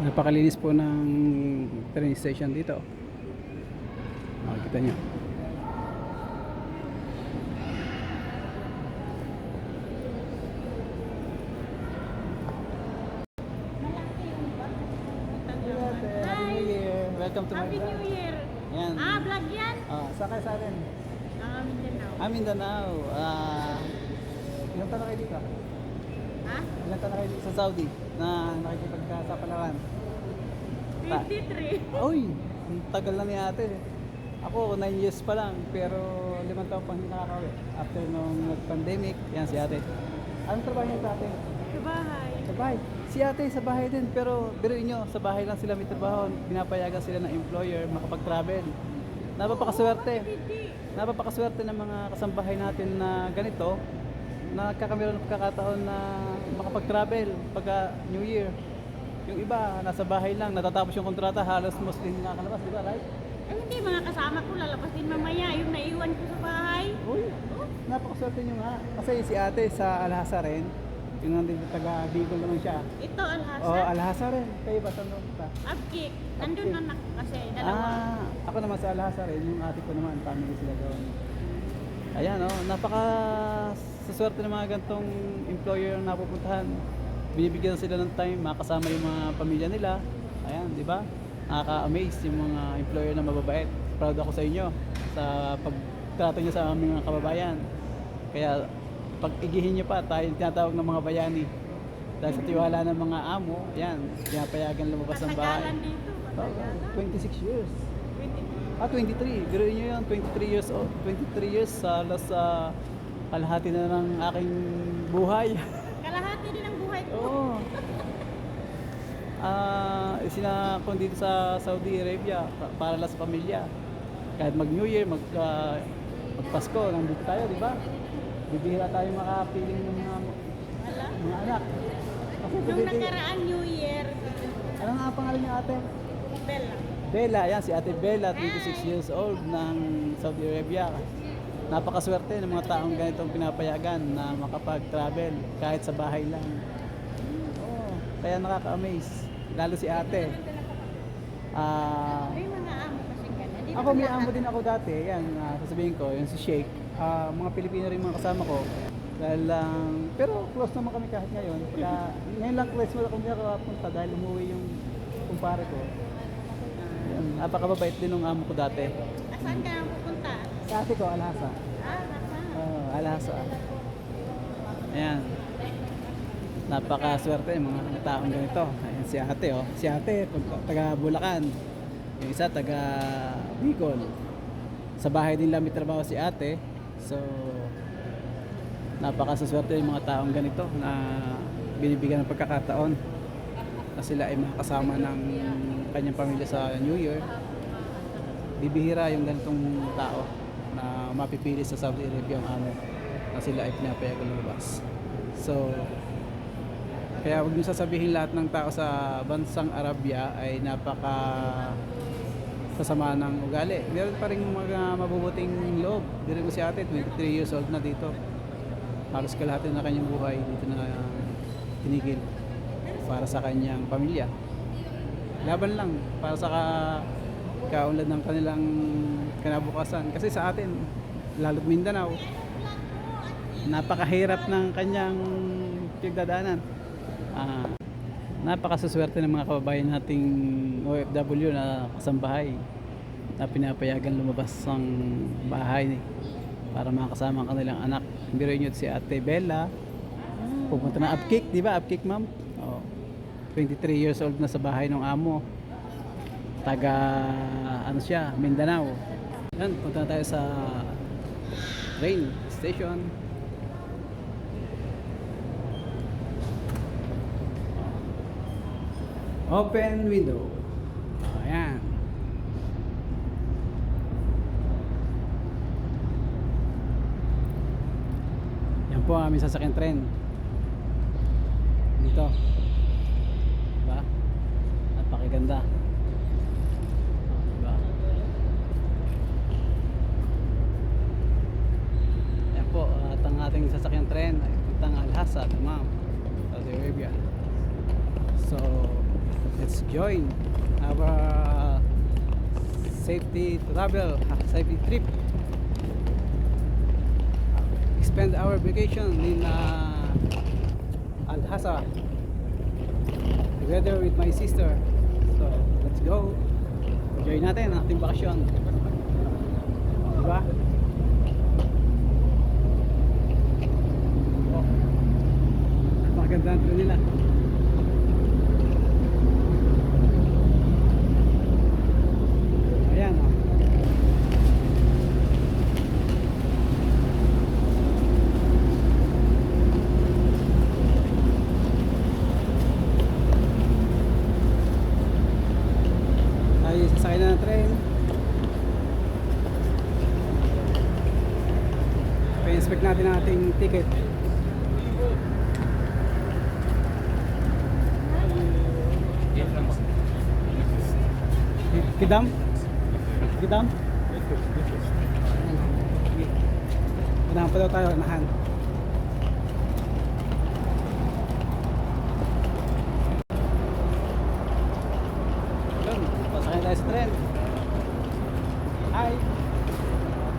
Napakalinis po ng train station dito. Makikita nyo. Happy New Year! Welcome to my Happy vlog. New Year! Ayan. Vlog yan? Saan kayo sa atin? Mindanao. Mindanao. Ilang taon na kayo dito? Ha? Ilang taon na kayo dito sa Saudi na nakikipagkasapalaran? 23. Uy! Ang tagal na ni ate. Ako, 9 years pa lang, pero 5 taon pang hindi nakakauwi. After nung nag-pandemic, yan si ate. Anong trabaho niya sa ate? Sa bahay. Sa bahay. Si ate sa bahay din, pero biruin nyo, sa bahay lang sila may trabaho. Pinapayagan sila ng employer makapag-travel. Napapakaswerte. Napapakaswerte ng mga kasambahay natin na ganito, na nagkakameron ng pagkakataon na makapag-travel pagka New Year. Yung iba, nasa bahay lang, natatapos yung kontrata, halos mostly hindi nakakalabas, di ba, right? Ay, hindi, mga kasama ko lalabas din mamaya. Yung naiwan ko sa bahay. Uy, napakaswerte nyo nga. Kasi si ate sa Alhasa rin, yung nandito taga Bicol naman siya. Ito, Alhasa. Oo, Alhasa rin. Kayo ba, saan ba? Abkik. Nandun anak ko kasi, dalawa. Ako naman sa Alhasa rin, yung ate ko naman, family sila doon. Ayan, napaka swerte ng mga gantong employer ang napupuntahan. Binibigyan sila ng time, makasama yung mga pamilya nila. Ayan, di ba? Nakaka-amaze yung mga employer na mababait. Proud ako sa inyo sa pagtrato nyo sa aming mga kababayan. Kaya pag-igihin nyo pa, tayo tinatawag ng mga bayani. Dahil sa tiwala ng mga amo, ayan, pinapayagan lumabas ng bahay. Katagalan dito. Katagalan. 26 years. 23. 23. Biruin nyo yun, 23 years old. 23 years, halos kalahati na ng aking buhay. Kalahati din ang buhay ko. Oo. Sinakon dito sa Saudi Arabia para lang sa pamilya. Kahit mag New Year, mag Pasko, nandito tayo, di ba? Bibihira tayo makapiling ng Wala. mga anak. Kasi Nung nakaraan New Year, ano nga ang pangalan niya ate? Bella. Bella, yan si ate Bella, 26 years old ng Saudi Arabia. Napakaswerte ng mga taong ganitong pinapayagan na makapag-travel kahit sa bahay lang. Kaya nakaka-amaze. Lalo si ate. May mga amo kasi ganyan. Di Ako ba may lahat? amo din ako dati. Yan, sasabihin ko, yung si Sheikh. Mga Pilipino rin mga kasama ko. Dahil lang, pero close naman kami kahit ngayon. Ngayon lang close mo kami nakapunta dahil umuwi yung kumpare ko. Yan, napakababait din ng amo ko dati. Saan ka na pupunta? Sa ate ko, Alhasa. Nasa. Alhasa. Ayan. Napakaswerte yung mga taong ganito. Ayan si ate, Si ate, taga Bulacan. Yung isa, taga Bicol. Sa bahay din lang may trabaho si ate. So, napakaswerte yung mga taong ganito na binibigyan ng pagkakataon na sila ay makasama ng kanyang pamilya sa New Year. Bibihira yung ganitong tao na mapipili sa Saudi Arabia ang amo na sila ay pinapayagan lumabas. So, kaya huwag niyo sasabihin lahat ng tao sa bansang Arabia ay napaka sasama ng ugali. Meron pa rin mga mabubuting loob. Dire ko si ate, 23 years old na dito. Halos kalahati na kanyang buhay dito na tinigil para sa kanyang pamilya. Laban lang para sa kaunlad ng kanilang kinabukasan. Kasi sa atin, lalo't Mindanao, napakahirap ng kanyang pagdadaanan. Napakasaswerte ng mga kababayan nating OFW na kasambahay na pinapayagan lumabas ng bahay para makasama ang kanilang anak. Biruin nyo si ate Bella, pupunta na Abkik, di ba? Abkik, ma'am? 23 years old na sa bahay ng amo. Taga siya, Mindanao. Yan, punta na tayo sa train station. Open window. Ayan. Yan po ang aming sasakyan tren. Dito. Diba? Napakaganda. Diba? Yan po. At ang ating sasakyan tren ay puntang Alhasa, Dammam, Saudi Arabia. So, Let's join our safety travel, safety trip. Spend our vacation in Al-Hasa together with my sister. So, let's go. Enjoy natin ang ating bakasyon. Diba? Oh. Napakaganda ang trip nila. Ayan, oh. Tayo sasakay na ng tren. Pa-inspect natin ang ating ticket. Kidam? Kidam? Unahan pa daw tayo, unahan. Yun, pasakay tayo sa tren. Hi!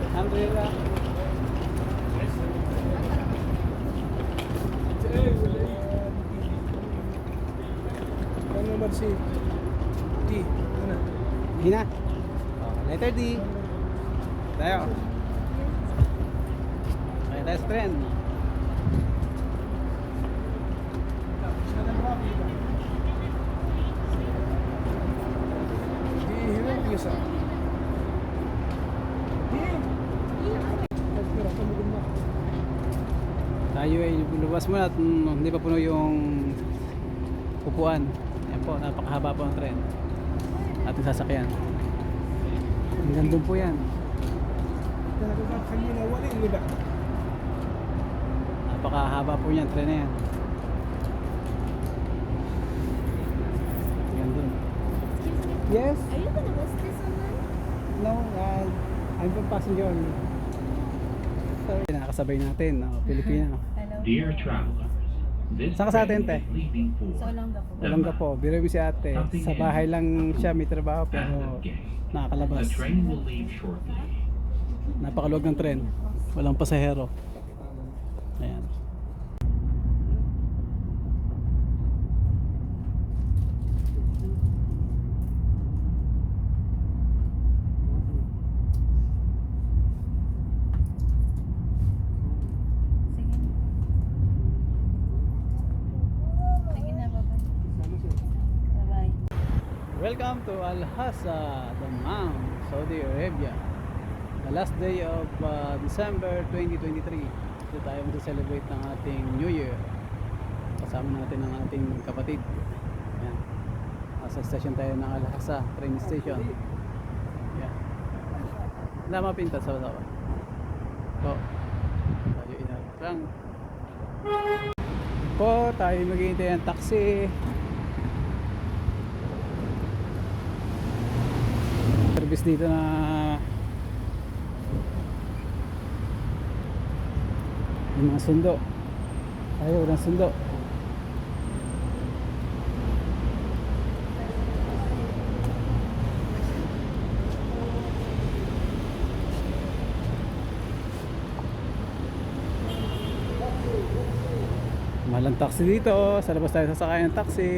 Alhamdulillah. Ano naman si D? Ano? Hina. Letter D. Tayo. Pasakay tayo sa tren. Di, hirap niya sa. Di! Nagpira ka mo na. Tayo ay lumabas muna at hindi pa puno yung upuan. Ayan po, napakahaba po ang tren. Ating sasakyan. Hanggang doon po yan. Dahil ba kanina wala yung liba? Napakahaba po yan, tren na yan. Hanggang doon. Yes? Are you gonna miss this one? No, I'm from passenger. Sorry. Nakakasabay natin, Pilipina. Dear traveler, this Saan ka sa atin, train te? is leaving for Sa Olonga po. Olongga po, biro mo si ate. Sa bahay lang siya may trabaho pero The nakakalabas. train will leave shortly. Napakaluwag ng tren. Walang pasahero. Ayan. Sige. Sige na, bye-bye. Bye-bye. Welcome to Al-Hasa, Dammam, Saudi Arabia. The last day of December 2023. Dito tayo mag-celebrate ng ating New Year. Kasama natin ang ating kapatid. Ayan. Nasa station tayo ng Al-Hasa, train station. Ayan. Wala mapinta sa baba. Po. Tayo inarang. Po, tayo maghihintay ng taxi. Service dito na yung mga sundo. Ayaw ng sundo. Mahal ang taxi dito. Sa labas tayo sasakay ng taxi.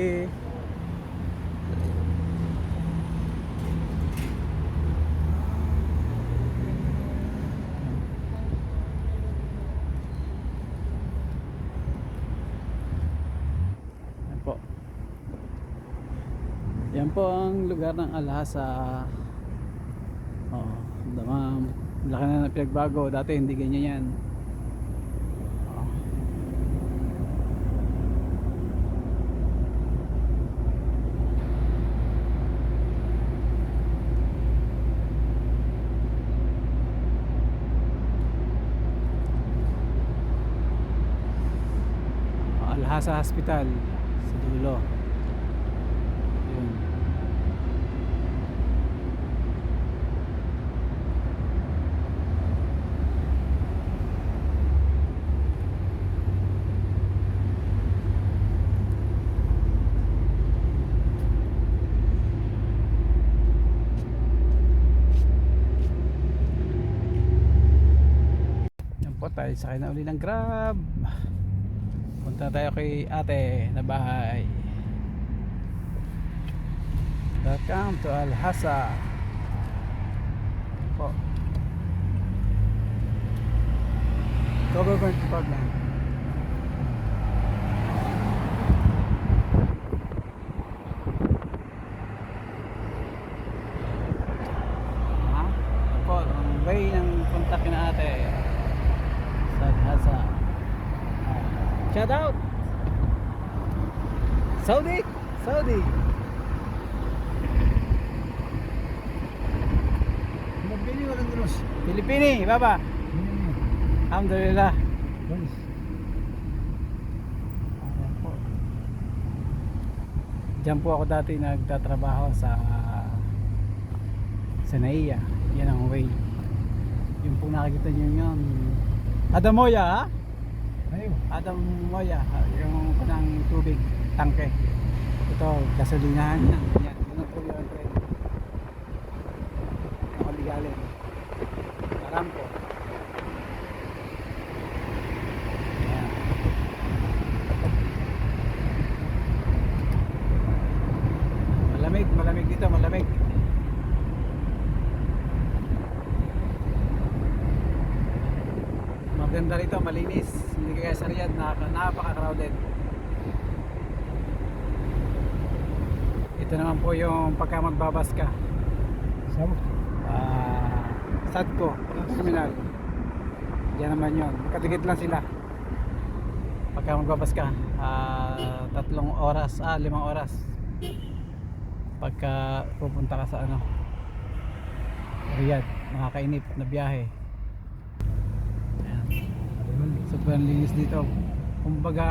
Yan po. Yan po ang lugar ng Al-Hasa. Oh, Dammam. Laki na ng pinagbago. Dati hindi ganyan yan. Oh. Al-Hasa Hospital sa dulo. Yun. Bali sakay na uli ng Grab. Punta tayo kay ate na bahay. Welcome to Alhasa po. Government department. Ako, ang way ng punta kina ate sa Alhasa. Shout out Saudi. Mabili walang gross. Pilipini, baba. Alhamdulillah. Guys. Ayan po. Diyan po ako dati nagtatrabaho sa Naiya. Yan ang way. Yung po nakikita nyo yun. Adamoya, ha? Ayaw. Adamoya, yung kanang tubig, tangke. Ito, gasolinahan yan. Yan, yun ang po yung train. Nakaligalim. Aramco. Ayan. Malamig dito, malamig. Maganda rito, malinis. Hindi kaya sa Riyadh, napaka-crowded. Ito naman po yung pagka magbabas ka. Sabo. Sadco, terminal. Yan naman yun. Katigit lang sila. Pagka magbabas ka, 3 oras, 5 oras. Pagka pupunta ka sa Riyadh, nakakainip na biyahe. Ayan. Sobrang linis dito. Kumbaga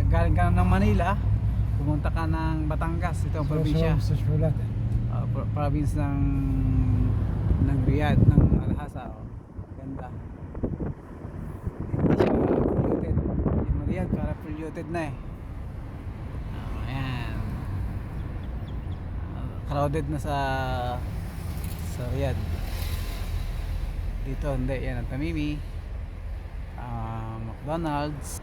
galing ka ng Manila, pumunta ka ng Batangas, ito ang probinsya. Province ng Riyadh, ng Alhasa. Ganda. Hindi siya polluted. Yung Riyadh para polluted na eh. Ayan. Crowded na sa Riyadh. Dito hindi, yan ang Tamimi, McDonald's.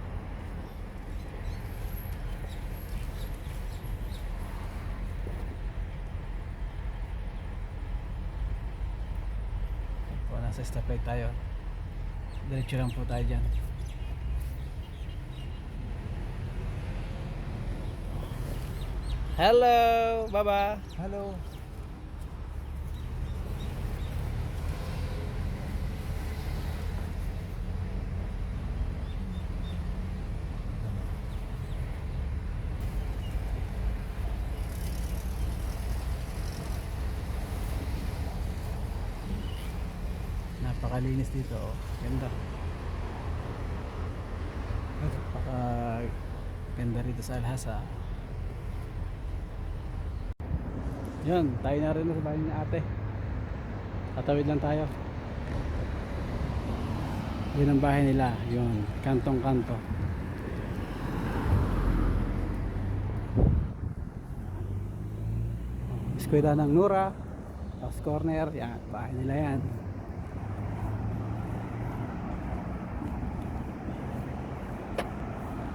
Po, nasa stoplight tayo. Diretso lang po tayo dyan. Hello, baba. Hello. Napakalinis dito, oh. Ganda. Napaka ganda rito sa Alhasa. Yun, tayo na rin sa bahay ni ate. Tatawid lang tayo. Yun ang bahay nila, yun, kantong-kanto. Eskwela ng Nura, tapos corner, yan, bahay nila yan.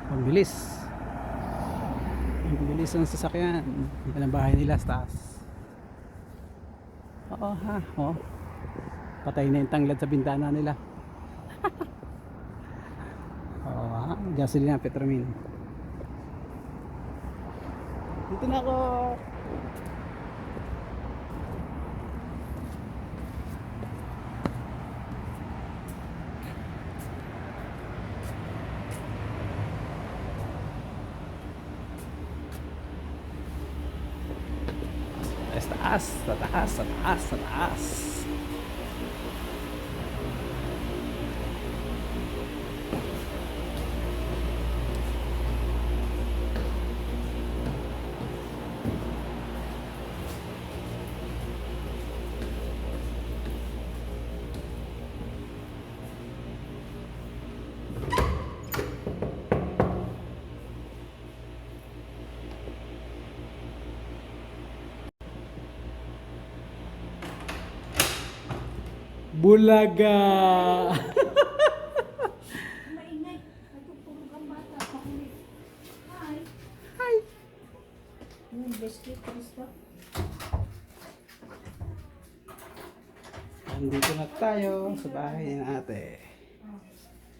Ang bilis. Ang bilis ng sasakyan. Yan ang bahay nila sa taas. Oo ha, oh. Patay na yung tanglad sa bintana nila. Oo ha, gasolina, Petromin. Dito na ako. Sa taas. Bulaga. biscuit, Kristo. Andito na tayo sa bahay ni ate.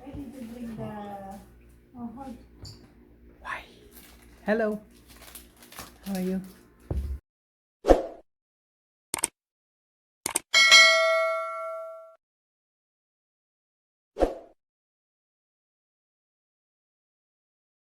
Why did you bring the... Oh, hot. Why? Hello. How are you?